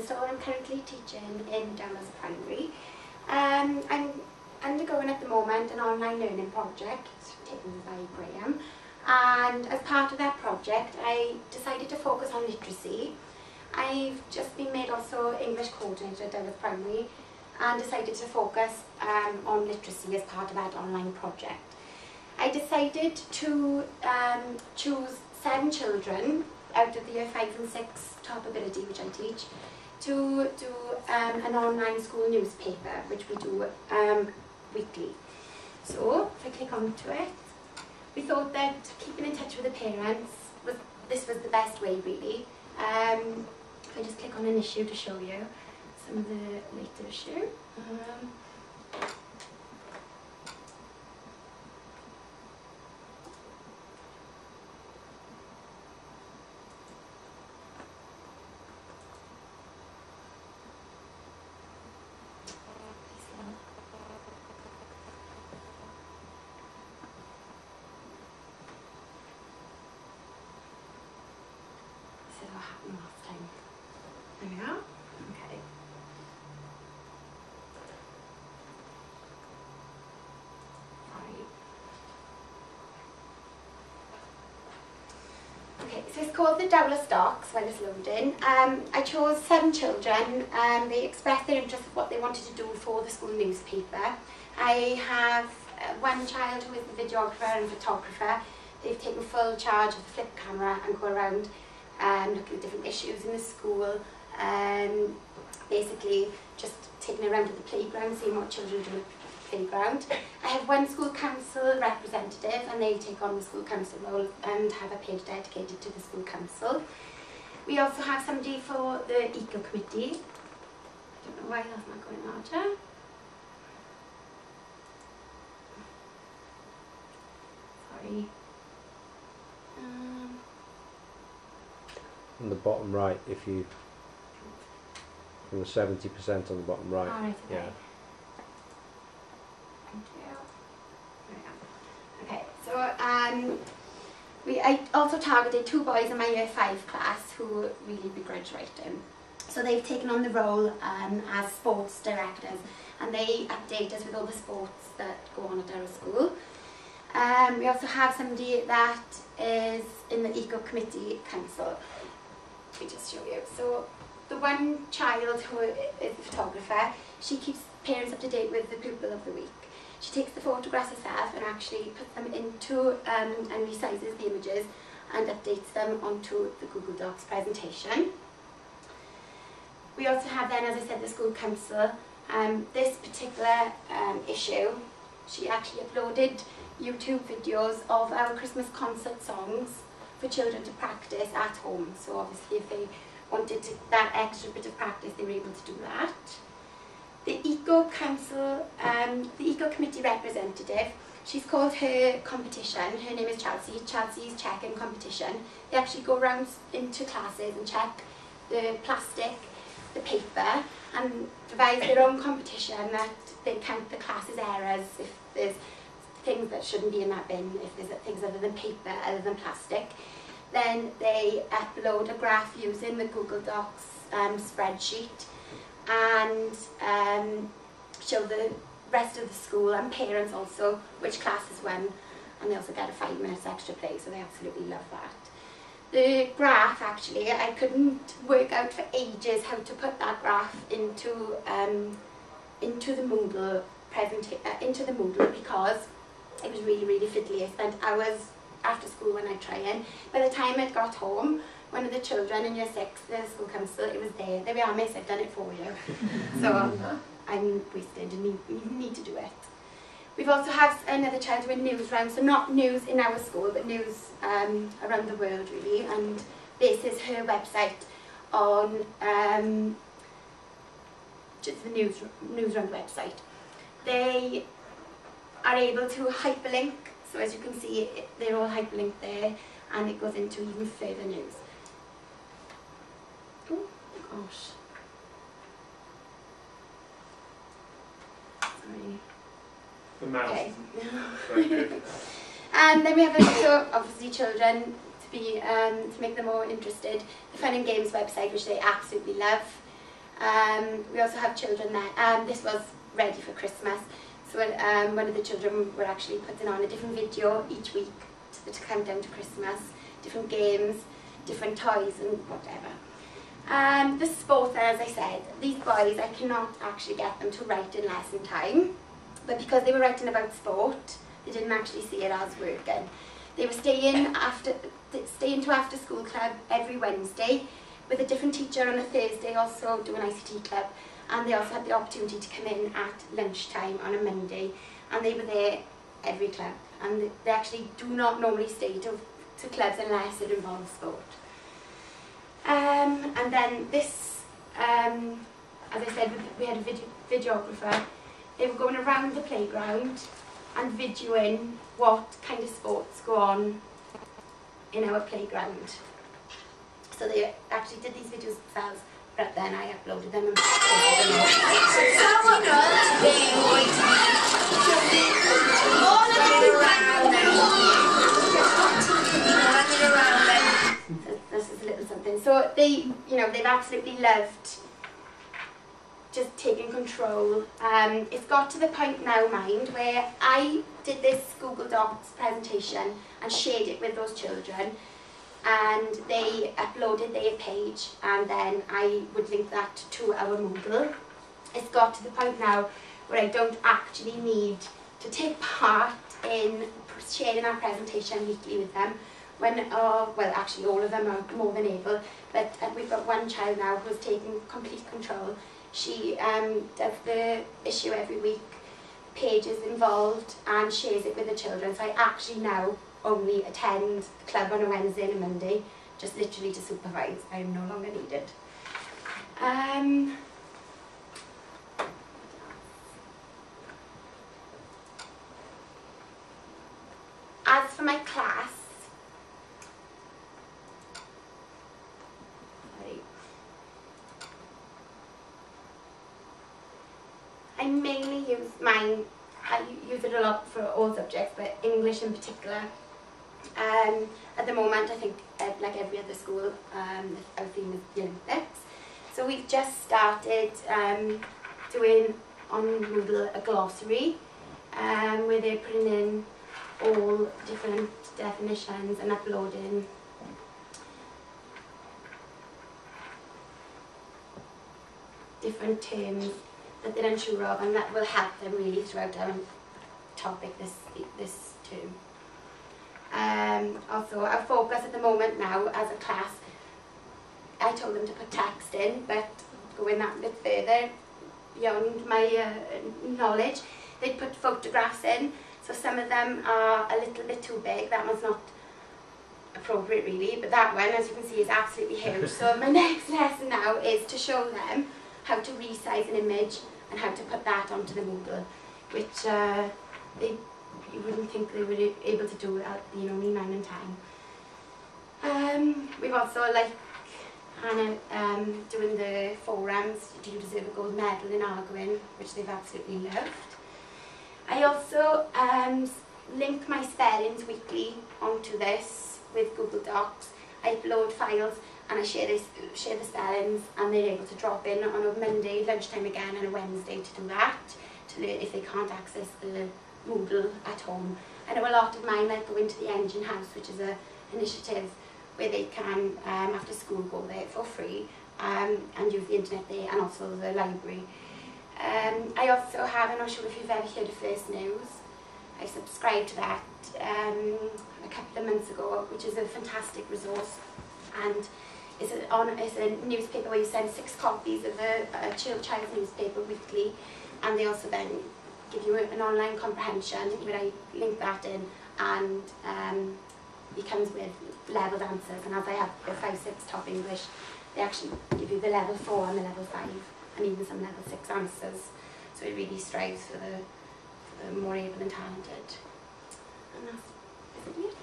so I'm currently teaching in Dowlais Primary. I'm undergoing at the moment an online learning project taken by Graham, and as part of that project I decided to focus on literacy. I've just been made also English coordinator at Dowlais Primary and decided to focus on literacy as part of that online project. I decided to choose 7 children out of the year 5 and 6 top ability, which I teach, to do an online school newspaper, which we do weekly. So if I click onto it, we thought that keeping in touch with the parents, this was the best way really. If I just click on an issue to show you some of the later issue. What happened last time. There we are. Okay. Right. Okay, so it's called the Dowlais Docs while it's loading. I chose 7 children. They expressed their interest in what they wanted to do for the school newspaper. I have one child who is the videographer and photographer. They've taken full charge of the flip camera and go around looking at different issues in the school, basically just taking around to the playground, seeing what children do at the playground. I have one school council representative, and they take on the school council role and have a page dedicated to the school council. We also have somebody for the eco committee. I don't know why that's not going larger. Sorry. On the bottom right, if you, from the 70% on the bottom right. All right, okay. Yeah. Thank you. Okay, so I also targeted 2 boys in my year 5 class who really begrudge writing. So they've taken on the role as sports directors, and they update us with all the sports that go on at our school. We also have somebody that is in the eco committee council. Let me just show you. So the one child who is the photographer, she keeps parents up to date with the pupil of the week. She takes the photographs herself and actually puts them into and resizes the images and updates them onto the Google Docs presentation. We also have then, as I said, the school council. This particular issue, she actually uploaded YouTube videos of our Christmas concert songs for children to practice at home. So obviously if they wanted that extra bit of practice, they were able to do that. The Eco Council, the Eco Committee representative, she's called her competition. Her name is Chelsea. Chelsea's check-in competition. They actually go around into classes and check the plastic, the paper, and devise their own competition that they count the class's errors if there's things that shouldn't be in that bin, if there's things other than paper, other than plastic. Then they upload a graph using the Google Docs spreadsheet and show the rest of the school and parents also which classes won, and they also get a 5 minutes extra play, so they absolutely love that. The graph, actually, I couldn't work out for ages how to put that graph into the Moodle because it was really, really fiddly. I spent hours after school when I try in. By the time I got home, one of the children in year 6, the school council, it was there. There we are, miss, I've done it for you. So I'm wasted and you need to do it. We've also had another child doing news rounds, so not news in our school, but news around the world really. And this is her website on just the news round website. They are able to hyperlink, so as you can see, they're all hyperlinked there, and it goes into even further news. Oh gosh. Sorry. The mouse okay. isn't very good. And then we have also, obviously, children to make them more interested. The Fun and Games website, which they absolutely love. We also have children there. This was ready for Christmas. So one of the children were actually putting on a different video each week to count down to Christmas, different games, different toys and whatever. The sport, as I said, these boys, I cannot actually get them to write in lesson time, but because they were writing about sport, they didn't actually see it as working. They were staying to after school club every Wednesday with a different teacher on a Thursday, also do an ICT club, and they also had the opportunity to come in at lunchtime on a Monday, and they were there every club, and they actually do not normally stay to clubs unless it involves sport. And then this, as I said, we had a videographer. They were going around the playground and videoing what kind of sports go on in our playground. So they actually did these videos themselves, but then I uploaded them and posted them This is a little something. So they, they've absolutely loved just taking control. It's got to the point now, mind, where I did this Google Docs presentation and shared it with those children, and they uploaded their page, and then I would link that to our Moodle. It's got to the point now where I don't actually need to take part in sharing our presentation weekly with them. Well, actually all of them are more than able, but we've got one child now who's taking complete control. She does the issue every week, pages involved, and shares it with the children. So I actually now only attend the club on a Wednesday and a Monday, just literally to supervise. I'm no longer needed. As for my class, I mainly use mine. I use it a lot for all subjects, but English in particular. At the moment, I think, like every other school, our theme is the Olympics. So we've just started doing on Moodle a glossary, where they're putting in all different definitions and uploading different terms that they're unsure of, and that will help them really throughout our topic this term. Also, our focus at the moment now as a class, I told them to put text in, but going that bit further beyond my knowledge, they put photographs in. So some of them are a little bit too big. That one's not appropriate really, but that one, as you can see, is absolutely huge. So my next lesson now is to show them how to resize an image and how to put that onto the Moodle, which you wouldn't think they were able to do at only 9 and 10. We've also, like Hannah, doing the forums, do you deserve a gold medal in arguing, which they've absolutely loved. I also link my spellings weekly onto this with Google Docs. I upload files and I share the spellings, and they're able to drop in on a Monday lunchtime again and a Wednesday to do that, to learn if they can't access the Moodle at home. I know a lot of mine like go into the Engine House, which is an initiative where they can, after school, go there for free and use the internet there, and also the library. I also have, I'm not sure if you've ever heard of First News. I subscribed to that a couple of months ago, which is a fantastic resource, and it's a newspaper where you send 6 copies of a child's newspaper weekly, and they also then give you an online comprehension where I link that in, and it comes with level answers, and as I have the 5, 6 top English, they actually give you the level 4 and the level 5, and even some level 6 answers. So it really strives for the more able and talented. And that's it.